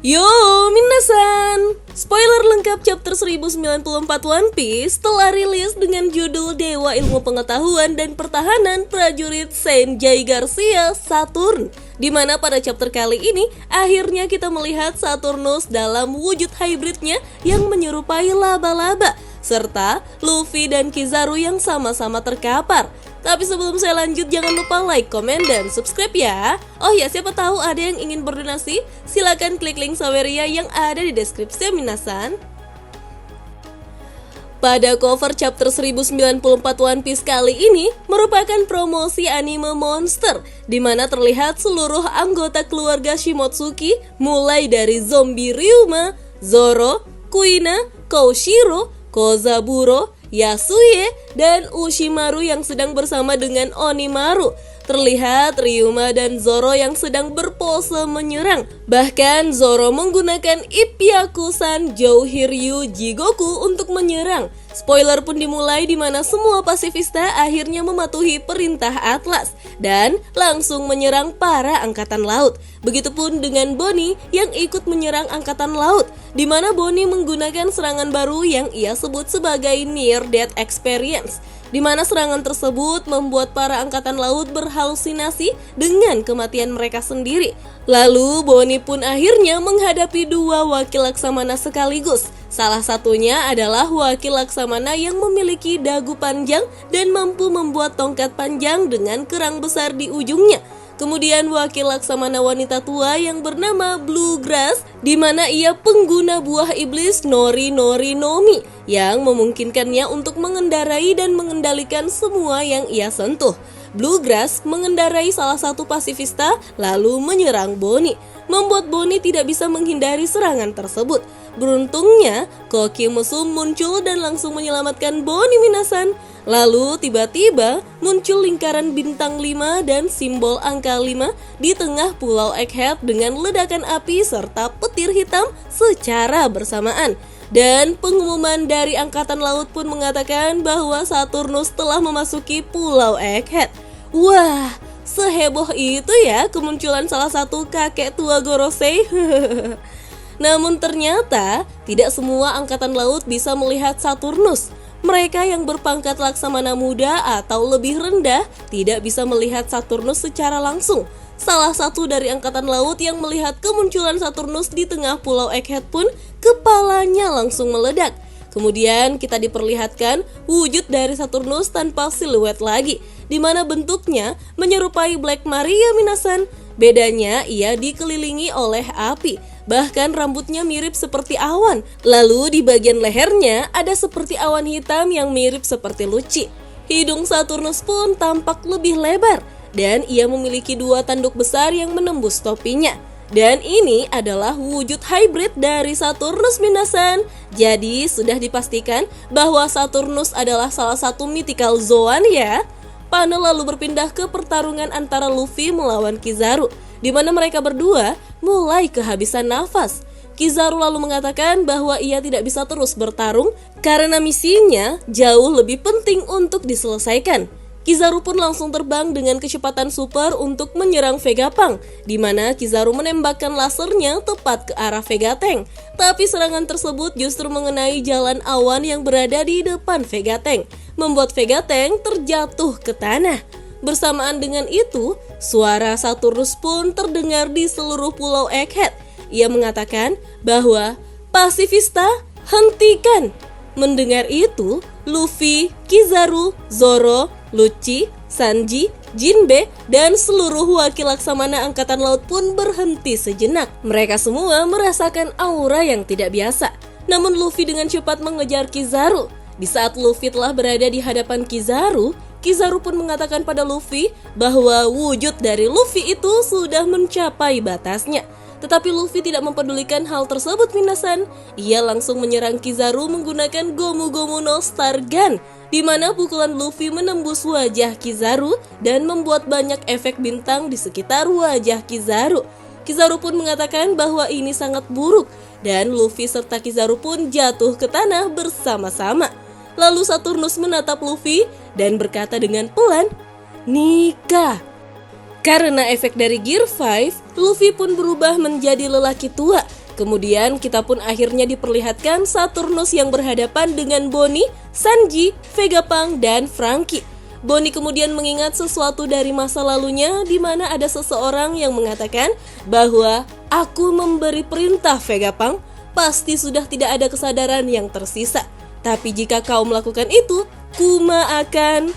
Yo, minasan! Spoiler lengkap chapter 1094 One Piece telah rilis dengan judul Dewa Ilmu Pengetahuan dan Pertahanan Prajurit Sanjay Garcia Saturn, di mana pada chapter kali ini akhirnya kita melihat Saturnus dalam wujud hybridnya yang menyerupai laba-laba, serta Luffy dan Kizaru yang sama-sama terkapar. Tapi sebelum saya lanjut, jangan lupa like, komen, dan subscribe ya. Oh ya, siapa tahu ada yang ingin berdonasi, silakan klik link Saweria yang ada di deskripsi minasan. Pada cover chapter 1094 One Piece kali ini merupakan promosi anime Monster, di mana terlihat seluruh anggota keluarga Shimotsuki, mulai dari zombie Ryuma, Zoro, Kuina, Koshiro, Kozaburo, Yasuye, dan Ushimaru yang sedang bersama dengan Onimaru. Terlihat Ryuma dan Zoro yang sedang berpose menyerang. Bahkan Zoro menggunakan Ipyakusan Jouhiryu Jigoku untuk menyerang. Spoiler pun dimulai di mana semua pasifista akhirnya mematuhi perintah Atlas dan langsung menyerang para angkatan laut. Begitupun dengan Bonnie yang ikut menyerang angkatan laut, di mana Bonnie menggunakan serangan baru yang ia sebut sebagai Near Death Experience, di mana serangan tersebut membuat para angkatan laut berhalusinasi dengan kematian mereka sendiri. Lalu Bonnie pun akhirnya menghadapi dua wakil laksamana sekaligus. Salah satunya adalah wakil laksamana yang memiliki dagu panjang dan mampu membuat tongkat panjang dengan kerang besar di ujungnya. Kemudian wakil laksamana wanita tua yang bernama Bluegrass, di mana ia pengguna buah iblis Nori Nori Nomi yang memungkinkannya untuk mengendarai dan mengendalikan semua yang ia sentuh. Bluegrass mengendarai salah satu pasifista lalu menyerang Bonnie, membuat Bonnie tidak bisa menghindari serangan tersebut. Beruntungnya, Koki Musum muncul dan langsung menyelamatkan Bonnie minasan. Lalu tiba-tiba muncul lingkaran bintang 5 dan simbol angka 5 di tengah pulau Egghead dengan ledakan api serta petir hitam secara bersamaan. Dan pengumuman dari angkatan laut pun mengatakan bahwa Saturnus telah memasuki pulau Egghead. Wah, seheboh itu ya kemunculan salah satu kakek tua Gorosei. Namun ternyata tidak semua angkatan laut bisa melihat Saturnus. Mereka yang berpangkat laksamana muda atau lebih rendah tidak bisa melihat Saturnus secara langsung. Salah satu dari angkatan laut yang melihat kemunculan Saturnus di tengah pulau Egghead pun kepalanya langsung meledak. Kemudian kita diperlihatkan wujud dari Saturnus tanpa siluet lagi, di mana bentuknya menyerupai Black Maria minasan. Bedanya ia dikelilingi oleh api, bahkan rambutnya mirip seperti awan. Lalu di bagian lehernya ada seperti awan hitam yang mirip seperti Lucci. Hidung Saturnus pun tampak lebih lebar dan ia memiliki dua tanduk besar yang menembus topinya. Dan ini adalah wujud hybrid dari Saturnus minasan. Jadi sudah dipastikan bahwa Saturnus adalah salah satu mythical Zoan ya. Panel lalu berpindah ke pertarungan antara Luffy melawan Kizaru, di mana mereka berdua mulai kehabisan nafas. Kizaru lalu mengatakan bahwa ia tidak bisa terus bertarung karena misinya jauh lebih penting untuk diselesaikan. Kizaru pun langsung terbang dengan kecepatan super untuk menyerang Vegapunk, di mana Kizaru menembakkan lasernya tepat ke arah Vegatank. Tapi serangan tersebut justru mengenai jalan awan yang berada di depan Vegatank, membuat Vegatank terjatuh ke tanah. Bersamaan dengan itu, suara Saturnus pun terdengar di seluruh pulau Egghead. Ia mengatakan bahwa pasifista, hentikan. Mendengar itu, Luffy, Kizaru, Zoro, Lucci, Sanji, Jinbe, dan seluruh wakil laksamana angkatan laut pun berhenti sejenak. Mereka semua merasakan aura yang tidak biasa. Namun Luffy dengan cepat mengejar Kizaru. Di saat Luffy telah berada di hadapan Kizaru, Kizaru pun mengatakan pada Luffy bahwa wujud dari Luffy itu sudah mencapai batasnya. Tetapi Luffy tidak mempedulikan hal tersebut minasan. Ia langsung menyerang Kizaru menggunakan Gomu Gomu no Star Gun, di mana pukulan Luffy menembus wajah Kizaru dan membuat banyak efek bintang di sekitar wajah Kizaru. Kizaru pun mengatakan bahwa ini sangat buruk dan Luffy serta Kizaru pun jatuh ke tanah bersama-sama. Lalu Saturnus menatap Luffy dan berkata dengan pelan, "Nikah." Karena efek dari Gear 5, Luffy pun berubah menjadi lelaki tua. Kemudian kita pun akhirnya diperlihatkan Saturnus yang berhadapan dengan Bonnie, Sanji, Vegapunk, dan Franky. Bonnie kemudian mengingat sesuatu dari masa lalunya di mana ada seseorang yang mengatakan bahwa aku memberi perintah Vegapunk, pasti sudah tidak ada kesadaran yang tersisa. Tapi jika kau melakukan itu, Kuma akan...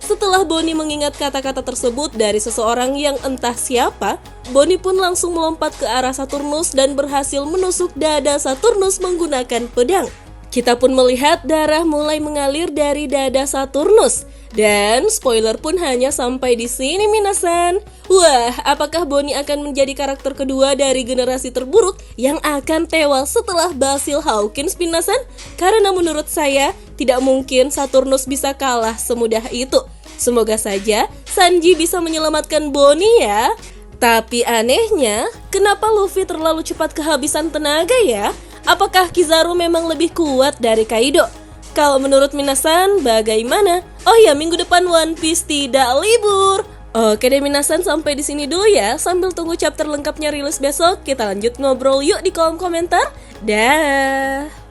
Setelah Bonnie mengingat kata-kata tersebut dari seseorang yang entah siapa, Bonnie pun langsung melompat ke arah Saturnus dan berhasil menusuk dada Saturnus menggunakan pedang. Kita pun melihat darah mulai mengalir dari dada Saturnus. Dan spoiler pun hanya sampai di sini minasan. Wah, apakah Bonnie akan menjadi karakter kedua dari generasi terburuk yang akan tewas setelah Basil Hawkins minasan? Karena menurut saya, tidak mungkin Saturnus bisa kalah semudah itu. Semoga saja Sanji bisa menyelamatkan Bonnie ya. Tapi anehnya, kenapa Luffy terlalu cepat kehabisan tenaga ya? Apakah Kizaru memang lebih kuat dari Kaido? Kalau menurut minasan, bagaimana? Oh ya, minggu depan One Piece tidak libur. Oke deh minasan, sampai di sini dulu ya. Sambil tunggu chapter lengkapnya rilis besok, kita lanjut ngobrol yuk di kolom komentar. Dah.